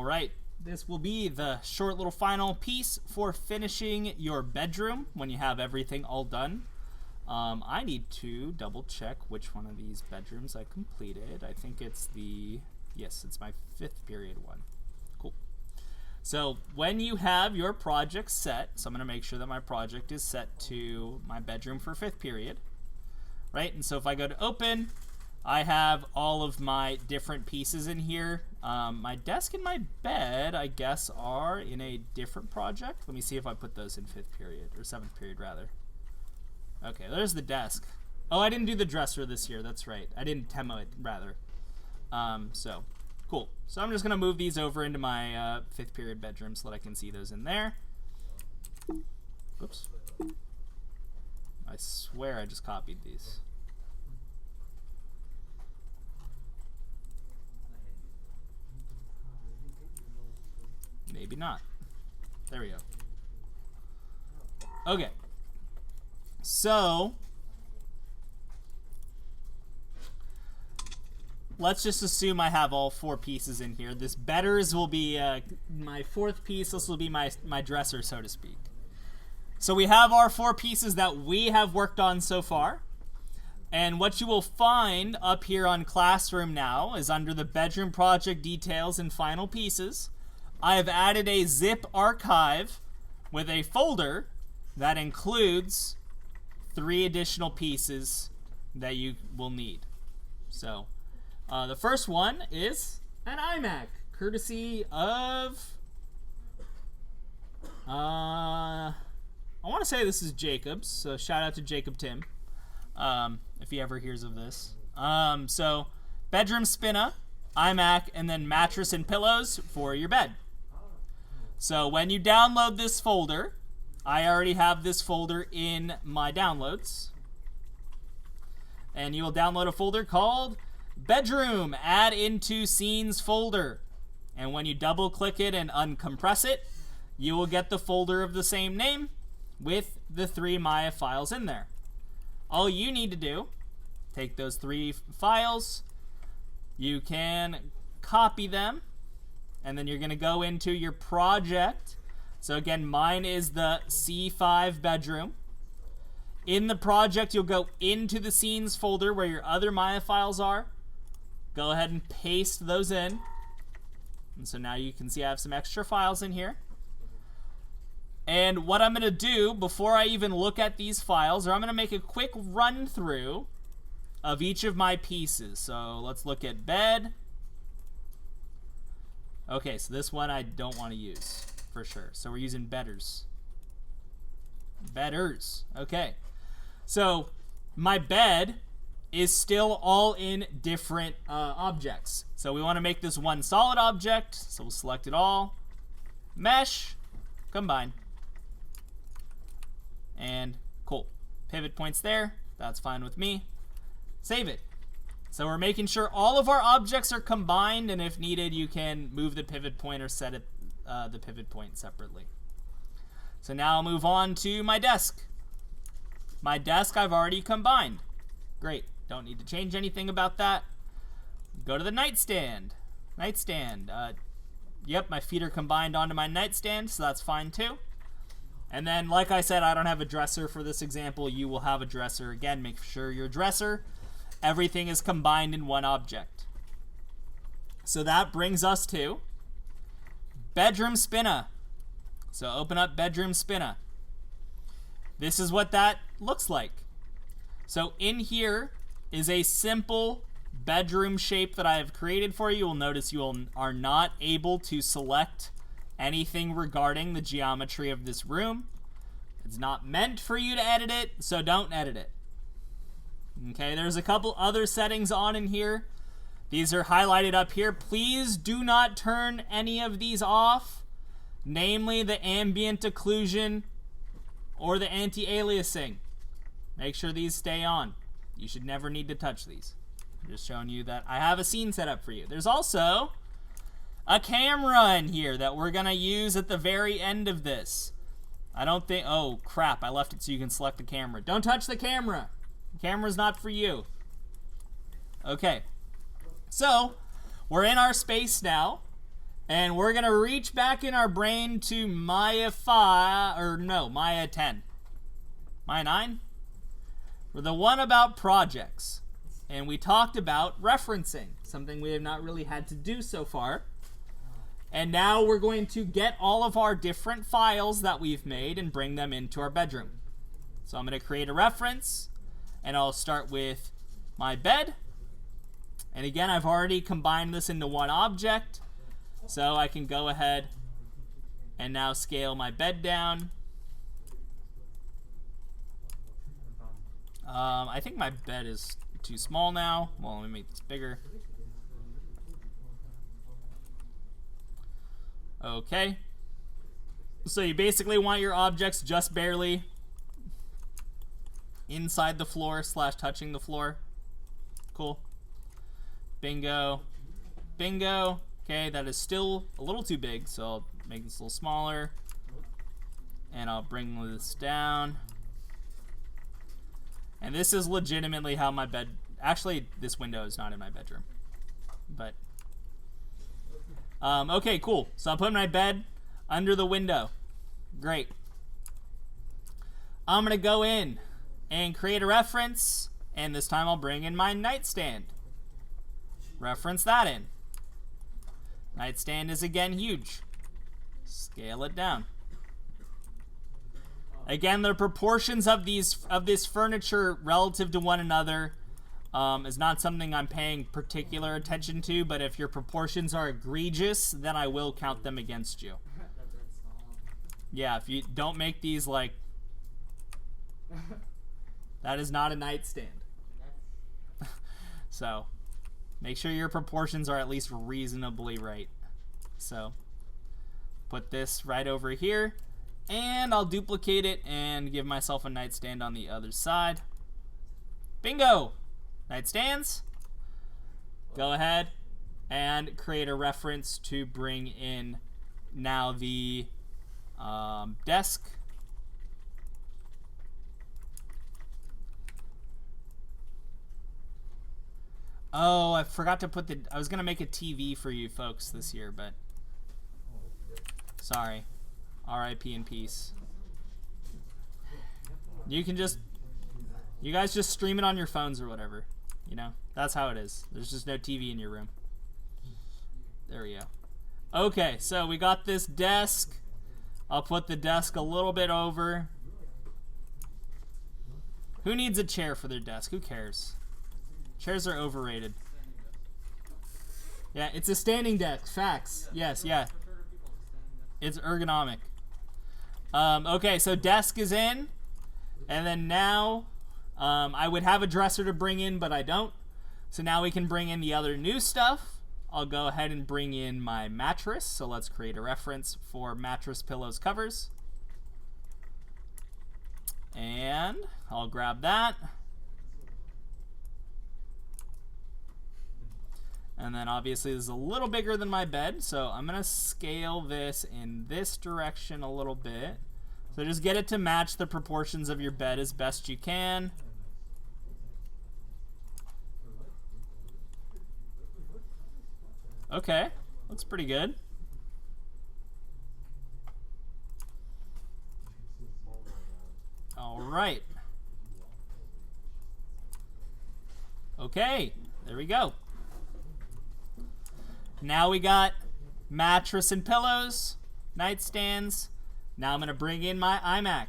right, this will be the short little final piece for finishing your bedroom when you have everything all done. I need to double check which one of these bedrooms I completed. I think it's yes, it's my 5th period one. Cool. So when you have your project set, so I'm going to make sure that my project is set to my bedroom for 5th period, right? And so if I go to open, I have all of my different pieces in here. My desk and my bed, I guess, are in a different project. Let me see if I put those in 5th period, or 7th period rather. Okay, there's the desk. Oh, I didn't do the dresser this year. That's right. I didn't demo it, rather. So, cool. So I'm just going to move these over into my 5th period bedroom so that I can see those in there. Oops. I swear I just copied these. Maybe not. There we go. Okay. So, let's just assume I have all 4 pieces in here. This bedders will be my 4th piece. This will be my dresser, so to speak. So we have our 4 pieces that we have worked on so far. And what you will find up here on Classroom now is under the bedroom project details and final pieces, I have added a zip archive with a folder that includes 3 additional pieces that you will need. So the first one is an iMac, courtesy of, I want to say this is Jacob's, so shout out to Jacob Tim, if he ever hears of this. So bedroom spinner, iMac, and then mattress and pillows for your bed. So when you download this folder, I already have this folder in my downloads. And you will download a folder called Bedroom, add into scenes folder. And when you double click it and uncompress it, you will get the folder of the same name with the 3 Maya files in there. All you need to do, take those 3 files, you can copy them, and then you're going to go into your project. So again, mine is the C5 bedroom. In the project, you'll go into the scenes folder where your other Maya files are. Go ahead and paste those in. And so now you can see I have some extra files in here. And what I'm going to do before I even look at these files, or I'm going to make a quick run through of each of my pieces. So let's look at bed. Okay, so this one I don't want to use for sure. So we're using bedders. Bedders. Okay. So my bed is still all in different objects. So we want to make this one solid object. So we'll select it all. Mesh. Combine. And cool. Pivot points there. That's fine with me. Save it. So we're making sure all of our objects are combined, and if needed, you can move the pivot point or set it, the pivot point separately. So now I'll move on to my desk. My desk I've already combined. Great. Don't need to change anything about that. Go to the nightstand. Nightstand. Yep, my feet are combined onto my nightstand, so that's fine too. And then, like I said, I don't have a dresser for this example. You will have a dresser. Again, make sure your dresser, everything is combined in one object. So that brings us to bedroom spinner. So open up bedroom spinner. This is what that looks like. So in here is a simple bedroom shape that I have created for you. You'll notice you are not able to select anything regarding the geometry of this room. It's not meant for you to edit it, so don't edit it. Okay, there's a couple other settings on in here. These are highlighted up here. Please do not turn any of these off, namely the ambient occlusion or the anti-aliasing. Make sure these stay on. You should never need to touch these. I'm just showing you that I have a scene set up for you. There's also a camera in here that we're gonna use at the very end of this. I don't think, oh crap, I left it so you can select the camera. Don't touch the camera. The camera's not for you. Okay, so we're in our space now, And we're going to reach back in our brain to Maya 10. Maya 9? For the one about projects. And we talked about referencing, something we have not really had to do so far. And now we're going to get all of our different files that we've made and bring them into our bedroom. So I'm going to create a reference, and I'll start with my bed. And again, I've already combined this into one object, so I can go ahead and now scale my bed down. I think my bed is too small now. Well, let me make this bigger. Okay. So you basically want your objects just barely inside the floor / touching the floor. Cool. Bingo. Bingo. Okay, that is still a little too big, so I'll make this a little smaller. And I'll bring this down. And this is legitimately how my bed... Actually, this window is not in my bedroom. But... okay, cool. So I'll put my bed under the window. Great. I'm going to go in and create a reference. And this time I'll bring in my nightstand. Reference that in. Nightstand is again huge. Scale it down. Again, the proportions of this furniture relative to one another is not something I'm paying particular attention to, but if your proportions are egregious, then I will count them against you. Yeah, if you don't make these like... That is not a nightstand. So, make sure your proportions are at least reasonably right. So, put this right over here. And I'll duplicate it and give myself a nightstand on the other side. Bingo! Nightstands. Go ahead and create a reference to bring in now the desk. Oh, I forgot to put I was going to make a TV for you folks this year, but sorry. R.I.P. in peace. You guys just stream it on your phones or whatever. You know, that's how it is. There's just no TV in your room. There we go. Okay, so we got this desk. I'll put the desk a little bit over. Who needs a chair for their desk? Who cares? Chairs are overrated. Yeah, it's a standing desk. Facts. Yes, yeah. It's ergonomic. Okay, so desk is in. And then now, I would have a dresser to bring in, but I don't. So now we can bring in the other new stuff. I'll go ahead and bring in my mattress. So let's create a reference for mattress, pillows, covers. And I'll grab that. And then obviously this is a little bigger than my bed, so I'm going to scale this in this direction a little bit. So just get it to match the proportions of your bed as best you can. Okay, looks pretty good. All right. Okay, there we go. Now we got mattress and pillows, nightstands. Now I'm going to bring in my iMac.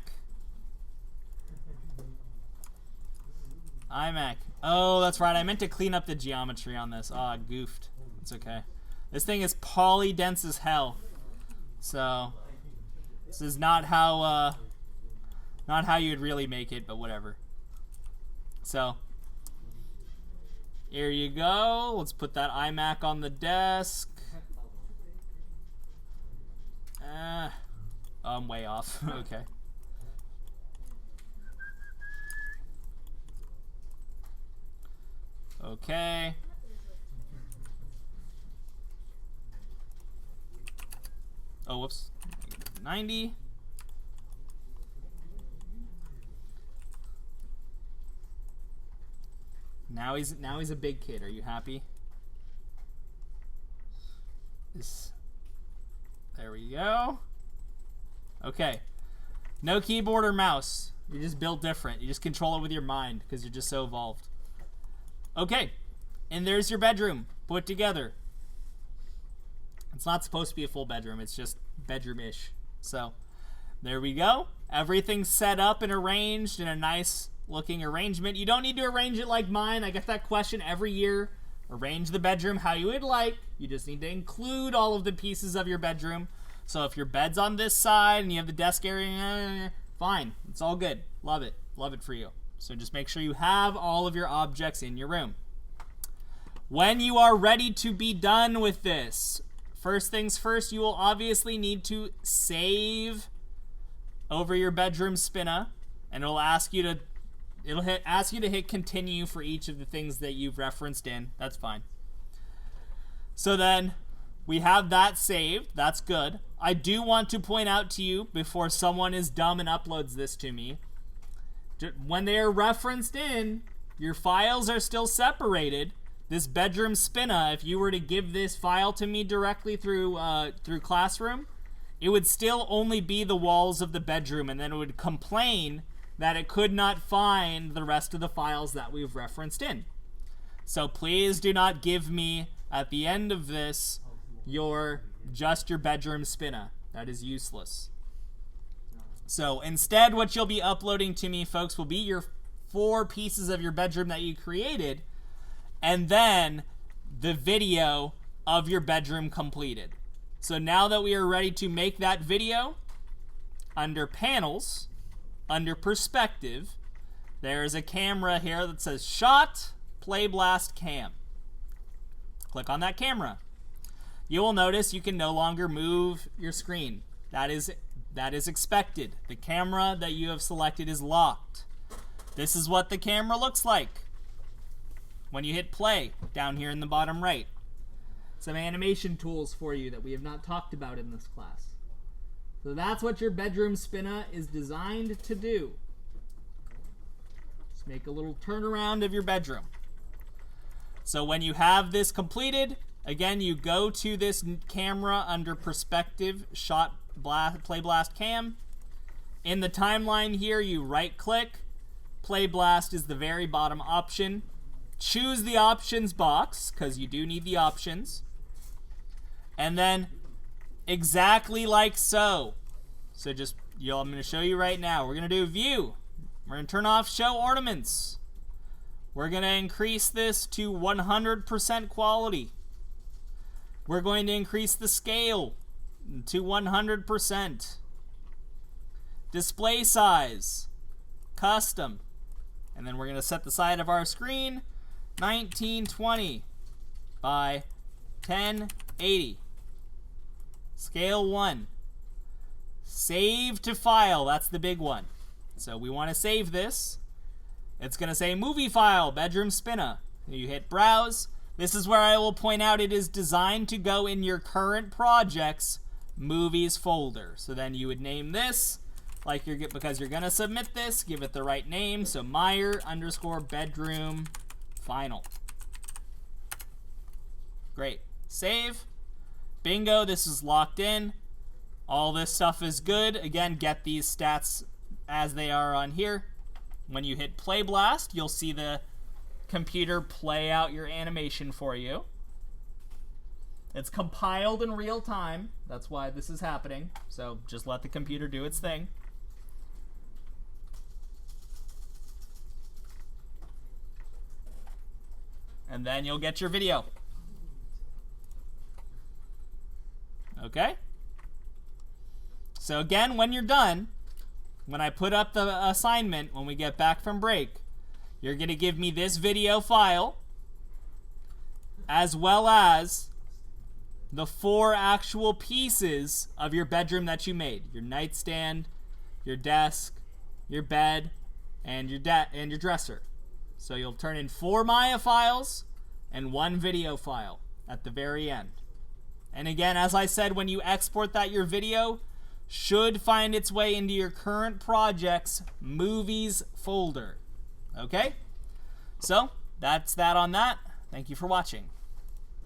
iMac. Oh, that's right. I meant to clean up the geometry on this. Oh, I goofed. It's okay. This thing is polydense as hell. So, this is not how you'd really make it, but whatever. So, here you go. Let's put that iMac on the desk. I'm way off. Okay. Okay. Oh, whoops. 90. Now he's a big kid. Are you happy? There we go. Okay. No keyboard or mouse. You're just built different. You just control it with your mind because you're just so evolved. Okay. And there's your bedroom put together. It's not supposed to be a full bedroom. It's just bedroom-ish. So there we go. Everything's set up and arranged in a nice looking arrangement. You don't need to arrange it like mine. I get that question every year. Arrange the bedroom how you would like. You just need to include all of the pieces of your bedroom. So if your bed's on this side and you have the desk area, fine. It's all good. Love it. Love it for you. So just make sure you have all of your objects in your room. When you are ready to be done with this, first things first, you will obviously need to save over your bedroom spinner, and it'll ask you to hit continue for each of the things that you've referenced in. That's fine. So then we have that saved. That's good. I do want to point out to you before someone is dumb and uploads this to me, when they are referenced in, your files are still separated. This bedroom spinner, if you were to give this file to me directly through Classroom, it would still only be the walls of the bedroom, and then it would complain that it could not find the rest of the files that we've referenced in. So please do not give me, at the end of this, just your bedroom spinner. That is useless. So instead, what you'll be uploading to me, folks, will be your 4 pieces of your bedroom that you created, and then the video of your bedroom completed. So now that we are ready to make that video, under Panels, under Perspective, there is a camera here that says Shot Playblast Cam. Click on that camera. You will notice you can no longer move your screen. That is expected. The camera that you have selected is locked. This is what the camera looks like when you hit play down here in the bottom right. Some animation tools for you that we have not talked about in this class. So that's what your bedroom spinner is designed to do. Just make a little turnaround of your bedroom. So when you have this completed, again, you go to this camera under Perspective, Shot Playblast Cam. In the timeline here, you right-click. Playblast is the very bottom option. Choose the options box, because you do need the options. And then, exactly like so. So just, I'm going to show you right now. We're going to do View. We're going to turn off Show Ornaments. We're going to increase this to 100% quality. We're going to increase the scale to 100%. Display size, custom. And then we're going to set the side of our screen 1920 by 1080. Scale 1. Save to file, that's the big one. So we want to save this. It's going to say movie file, bedroom spinner. You hit browse. This is where I will point out it is designed to go in your current project's movies folder. So then you would name this, because you're going to submit this, give it the right name. So Meyer_bedroom final. Great. Save. Bingo, this is locked in. All this stuff is good. Again, get these stats as they are on here. When you hit Playblast, you'll see the computer play out your animation for you. It's compiled in real time. That's why this is happening. So just let the computer do its thing. And then you'll get your video. Okay? So again, when you're done, when I put up the assignment, when we get back from break, you're going to give me this video file, as well as the 4 actual pieces of your bedroom that you made. Your nightstand, your desk, your bed, and your dresser. So you'll turn in 4 Maya files and 1 video file at the very end. And again, as I said, when you export that, your video should find its way into your current project's movies folder. Okay? So, that's that on that. Thank you for watching.